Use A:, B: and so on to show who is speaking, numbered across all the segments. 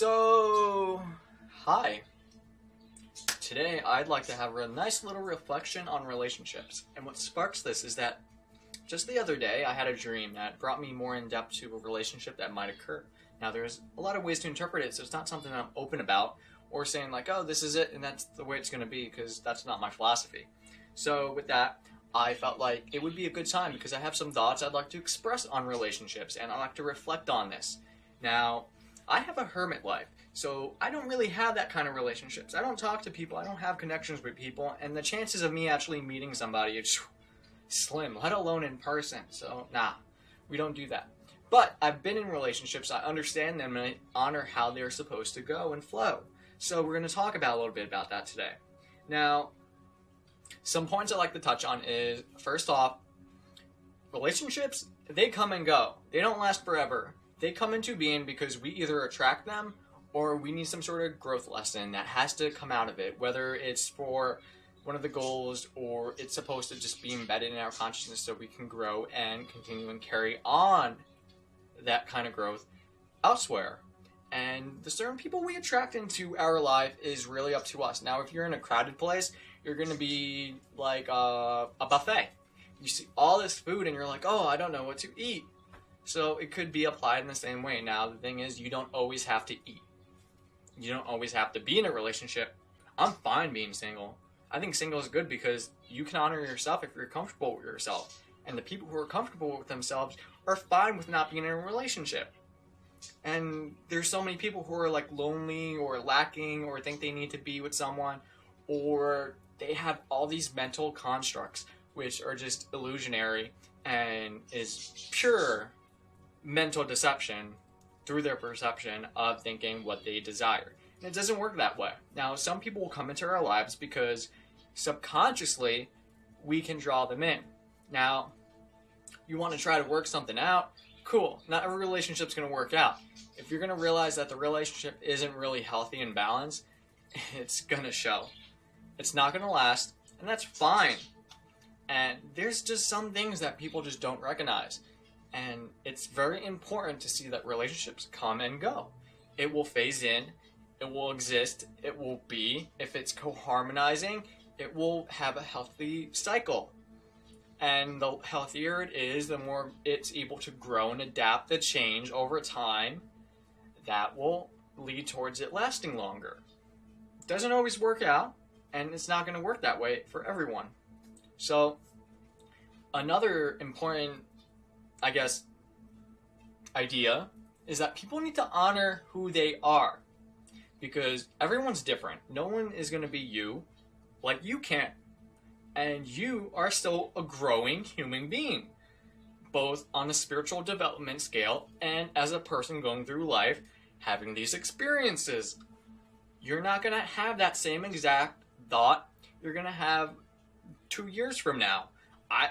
A: So, hi. Today I'd like to have a nice little reflection on relationships. And what sparks this is that just the other day I had a dream that brought me more in depth to a relationship that might occur. Now there's a lot of ways to interpret it, so it's not something that I'm open about or saying like, oh, this is it and that's the way it's going to be, because that's not my philosophy. So with that, I felt like it would be a good time because I have some thoughts I'd like to express on relationships and I'd like to reflect on this. Now, I have a hermit life, so I don't really have that kind of relationships. I don't talk to people, I don't have connections with people, and the chances of me actually meeting somebody is slim, let alone in person. So, nah, we don't do that. But I've been in relationships, I understand them, and I honor how they're supposed to go and flow. So we're going to talk about a little bit about that today. Now, some points I'd like to touch on is, first off, relationships, they come and go. They don't last forever. They come into being because we either attract them or we need some sort of growth lesson that has to come out of it, whether it's for one of the goals or it's supposed to just be embedded in our consciousness so we can grow and continue and carry on that kind of growth elsewhere. And the certain people we attract into our life is really up to us. Now, if you're in a crowded place, you're going to be like a buffet. You see all this food and you're like, oh, I don't know what to eat. So it could be applied in the same way. Now, the thing is, you don't always have to eat. You don't always have to be in a relationship. I'm fine being single. I think single is good because you can honor yourself if you're comfortable with yourself. And the people who are comfortable with themselves are fine with not being in a relationship. And there's so many people who are like lonely or lacking or think they need to be with someone, or they have all these mental constructs which are just illusionary and is pure mental deception through their perception of thinking what they desire. And it doesn't work that way. Now, some people will come into our lives because subconsciously we can draw them in. Now, you want to try to work something out, cool. Not every relationship's going to work out. If you're going to realize that the relationship isn't really healthy and balanced, it's going to show. It's not going to last, and that's fine. And there's just some things that people just don't recognize. And it's very important to see that relationships come and go. It will phase in, it will exist, it will be. If it's co-harmonizing, it will have a healthy cycle. And the healthier it is, the more it's able to grow and adapt the change over time. That will lead towards it lasting longer. It doesn't always work out, and it's not going to work that way for everyone. So, another important, I guess, idea is that people need to honor who they are. Because everyone's different. No one is going to be you like you can't. And you are still a growing human being, both on a spiritual development scale and as a person going through life having these experiences. You're not going to have that same exact thought you're going to have 2 years from now.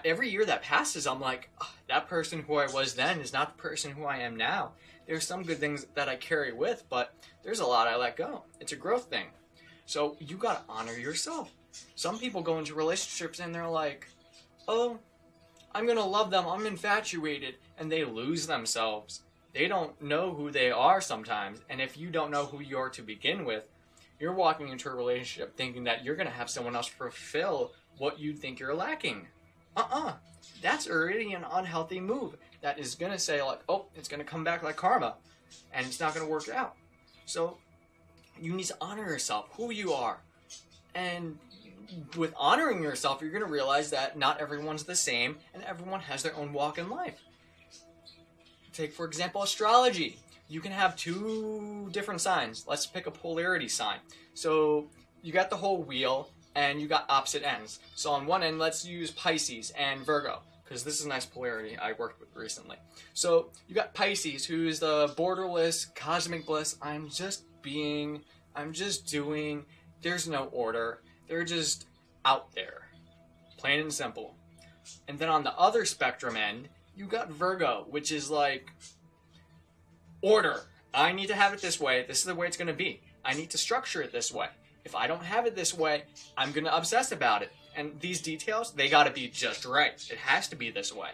A: Every year that passes, I'm like, oh, that person who I was then is not the person who I am now. There's some good things that I carry with, but there's a lot I let go. It's a growth thing. So you got to honor yourself. Some people go into relationships and they're like, oh, I'm going to love them, I'm infatuated, and they lose themselves. They don't know who they are sometimes, and if you don't know who you are to begin with, you're walking into a relationship thinking that you're going to have someone else fulfill what you think you're lacking. That's already an unhealthy move that is going to say like, oh, it's going to come back like karma, and it's not going to work out. So you need to honor yourself, who you are. And with honoring yourself, you're going to realize that not everyone's the same, and everyone has their own walk in life. Take, for example, astrology. You can have two different signs. Let's pick a polarity sign. So you got the whole wheel, and you got opposite ends. So on one end, let's use Pisces and Virgo, because this is a nice polarity I worked with recently. So you got Pisces, who's the borderless, cosmic bliss. I'm just doing. There's no order. They're just out there. Plain and simple. And then on the other spectrum end, you got Virgo, which is like order. I need to have it this way. This is the way it's going to be. I need to structure it this way. If I don't have it this way, I'm going to obsess about it. And these details, they got to be just right. It has to be this way.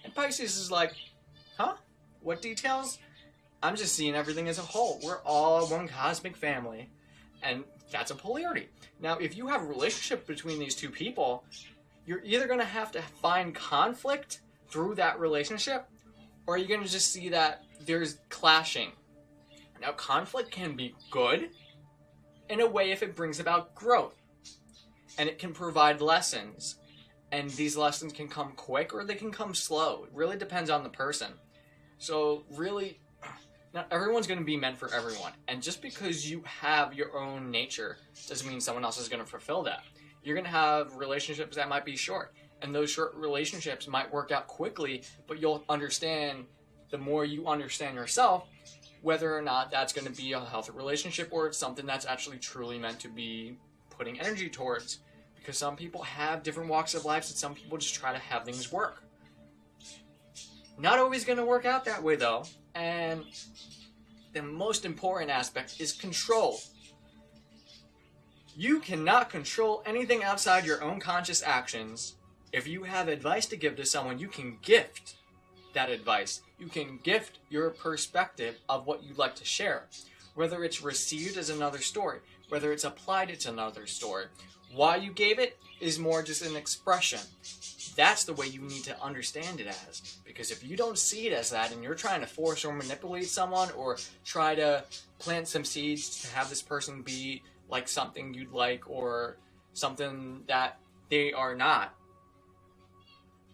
A: And Pisces is like, huh? What details? I'm just seeing everything as a whole. We're all one cosmic family, and that's a polarity. Now, if you have a relationship between these two people, you're either going to have to find conflict through that relationship, or you're going to just see that there's clashing. Now, conflict can be good in a way if it brings about growth, and it can provide lessons, and these lessons can come quick or they can come slow. It really depends on the person. So really, not everyone's going to be meant for everyone, and just because you have your own nature doesn't mean someone else is going to fulfill that. You're going to have relationships that might be short, and those short relationships might work out quickly, but you'll understand, the more you understand yourself, whether or not that's going to be a healthy relationship or it's something that's actually truly meant to be putting energy towards. Because some people have different walks of life, and some people just try to have things work. Not always going to work out that way, though. And the most important aspect is control. You cannot control anything outside your own conscious actions. If you have advice to give to someone, you can gift that advice. You can gift your perspective of what you'd like to share. Whether it's received as another story, whether it's applied, it's another story. Why you gave it is more just an expression. That's the way you need to understand it as. Because if you don't see it as that, and you're trying to force or manipulate someone, or try to plant some seeds to have this person be like something you'd like, or something that they are not,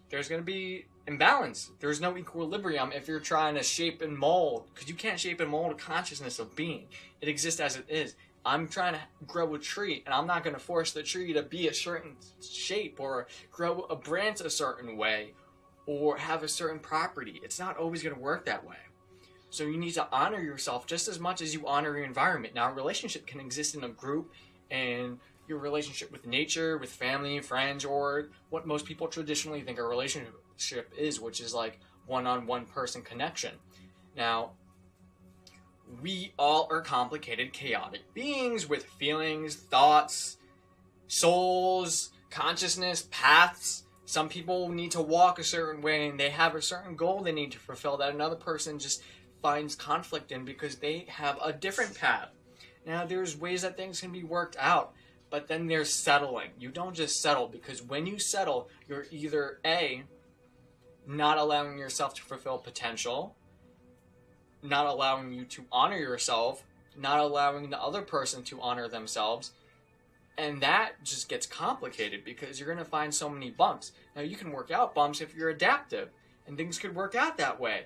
A: there's going to be imbalance. There's no equilibrium if you're trying to shape and mold, because you can't shape and mold a consciousness of being. It exists as it is. I'm trying to grow a tree, and I'm not going to force the tree to be a certain shape or grow a branch a certain way or have a certain property. It's not always going to work that way. So you need to honor yourself just as much as you honor your environment. Now, a relationship can exist in a group, and your relationship with nature, with family, friends, or what most people traditionally think a relationship is, which is like one-on-one person connection. Now, we all are complicated, chaotic beings with feelings, thoughts, souls, consciousness, paths. Some people need to walk a certain way and they have a certain goal they need to fulfill that another person just finds conflict in because they have a different path. Now, there's ways that things can be worked out, but then there's settling. You don't just settle, because when you settle, you're either A, not allowing yourself to fulfill potential, not allowing you to honor yourself, not allowing the other person to honor themselves, and that just gets complicated because you're going to find so many bumps. Now, you can work out bumps if you're adaptive, and things could work out that way.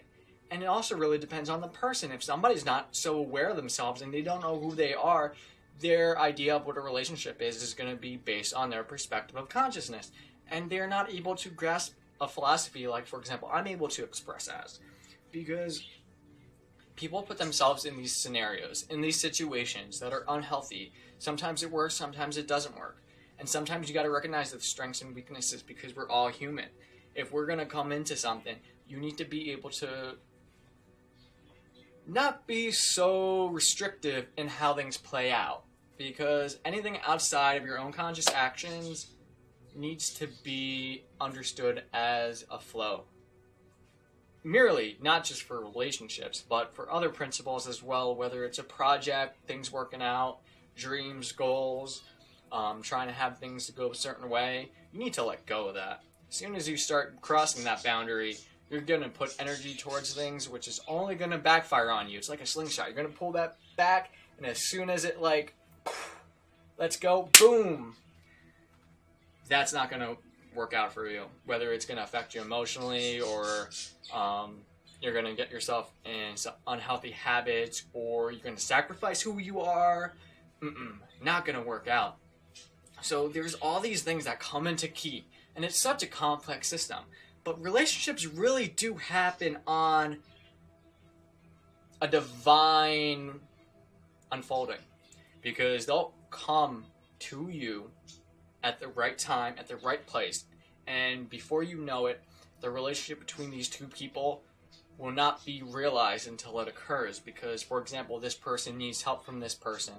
A: And it also really depends on the person. If somebody's not so aware of themselves and they don't know who they are, their idea of what a relationship is going to be based on their perspective of consciousness. And they're not able to grasp a philosophy like, for example, I'm able to express as. Because people put themselves in these scenarios, in these situations that are unhealthy. Sometimes it works, sometimes it doesn't work. And sometimes you got to recognize the strengths and weaknesses, because we're all human. If we're going to come into something, you need to be able to not be so restrictive in how things play out. Because anything outside of your own conscious actions needs to be understood as a flow. Merely, not just for relationships, but for other principles as well, whether it's a project, things working out, dreams, goals, trying to have things to go a certain way. You need to let go of that. As soon as you start crossing that boundary, you're going to put energy towards things, which is only going to backfire on you. It's like a slingshot. You're going to pull that back, and as soon as it, like, let's go, boom, that's not going to work out for you. Whether it's going to affect you emotionally, or you're going to get yourself in some unhealthy habits, or you're going to sacrifice who you are. Not going to work out. So there's all these things that come into key, and it's such a complex system. But relationships really do happen on a divine unfolding, because they'll come to you at the right time, at the right place, and before you know it, the relationship between these two people will not be realized until it occurs. Because, for example, this person needs help from this person,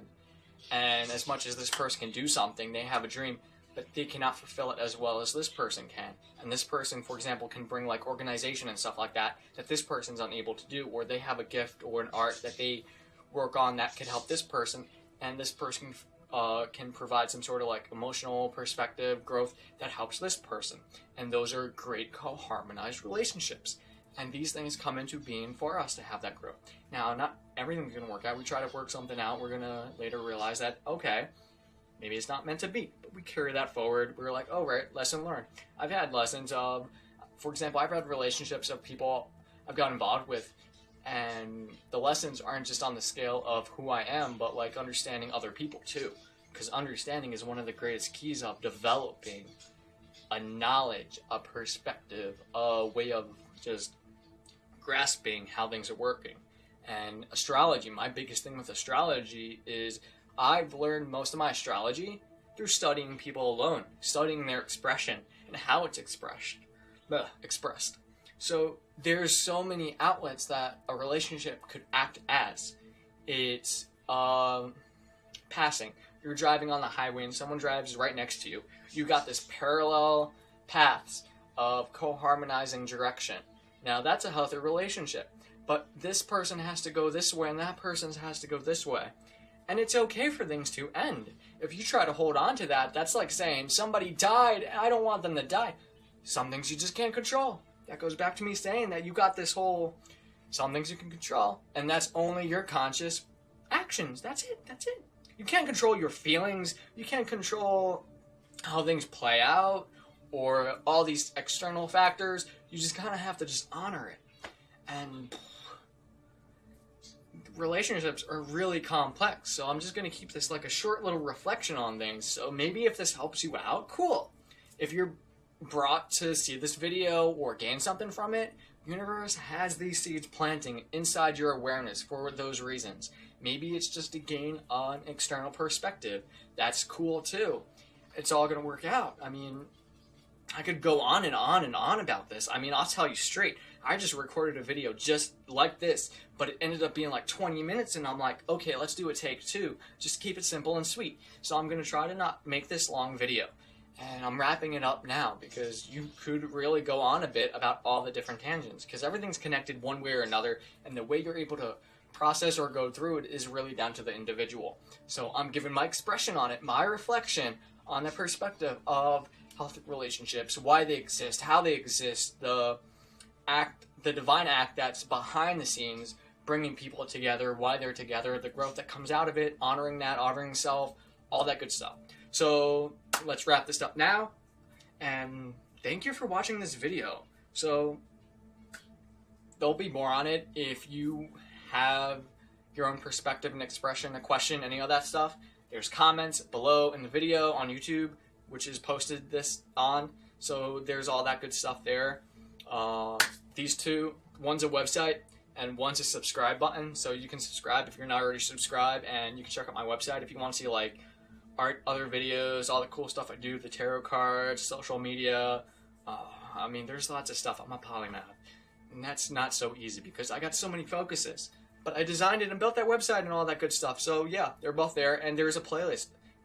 A: and as much as this person can do something, they have a dream, but they cannot fulfill it as well as this person can. And this person, for example, can bring like organization and stuff like that this person's unable to do, or they have a gift or an art that they work on that could help this person, and this person can provide some sort of like emotional perspective growth that helps this person. And those are great co-harmonized relationships. And these things come into being for us to have that growth. Now, not everything's going to work out. We try to work something out. We're going to later realize that, okay, maybe it's not meant to be. But we carry that forward. We're like, oh, right, lesson learned. I've had lessons of, for example, I've had relationships of people I've got involved with, and the lessons aren't just on the scale of who I am, but like understanding other people too. Because understanding is one of the greatest keys of developing a knowledge, a perspective, a way of just grasping how things are working. And astrology, my biggest thing with astrology is I've learned most of my astrology through studying people alone, studying their expression and how it's expressed. So there's so many outlets that a relationship could act as. It's passing. You're driving on the highway and someone drives right next to you. You got this parallel paths of co-harmonizing direction. Now that's a healthy relationship. But this person has to go this way and that person has to go this way. And it's okay for things to end. If you try to hold on to that, that's like saying somebody died and I don't want them to die. Some things you just can't control. That goes back to me saying that you got this whole, some things you can control, and that's only your conscious actions. That's it. You can't control your feelings. You can't control how things play out or all these external factors. You just kind of have to just honor it. And relationships are really complex, so I'm just going to keep this like a short little reflection on things. So maybe if this helps you out, cool. If you're brought to see this video or gain something from it, the universe has these seeds planting inside your awareness for those reasons. Maybe it's just to gain an external perspective. That's cool too. It's all going to work out. I mean, I could go on and on and on about this. I mean, I'll tell you straight. I just recorded a video just like this, but it ended up being like 20 minutes, and I'm like, okay, let's do a take 2. Just keep it simple and sweet. So I'm going to try to not make this long video. And I'm wrapping it up now because you could really go on a bit about all the different tangents because everything's connected one way or another, and the way you're able to process or go through it is really down to the individual. So I'm giving my expression on it, my reflection on the perspective of healthy relationships, why they exist, how they exist, the divine act that's behind the scenes, bringing people together, why they're together, the growth that comes out of it, honoring that, honoring self, all that good stuff. So let's wrap this up now, and thank you for watching this video. So there'll be more on it. If you have your own perspective and expression, a question, any of that stuff, there's comments below in the video on YouTube, which is posted this on. So there's all that good stuff there. These two, one's a website and one's a subscribe button. So you can subscribe if you're not already subscribed, and you can check out my website if you want to see like art, other videos, all the cool stuff I do, the tarot cards, social media. I mean, there's lots of stuff. I'm a polymath. And that's not so easy because I got so many focuses. But I designed it and built that website and all that good stuff. So yeah, they're both there, and there's a playlist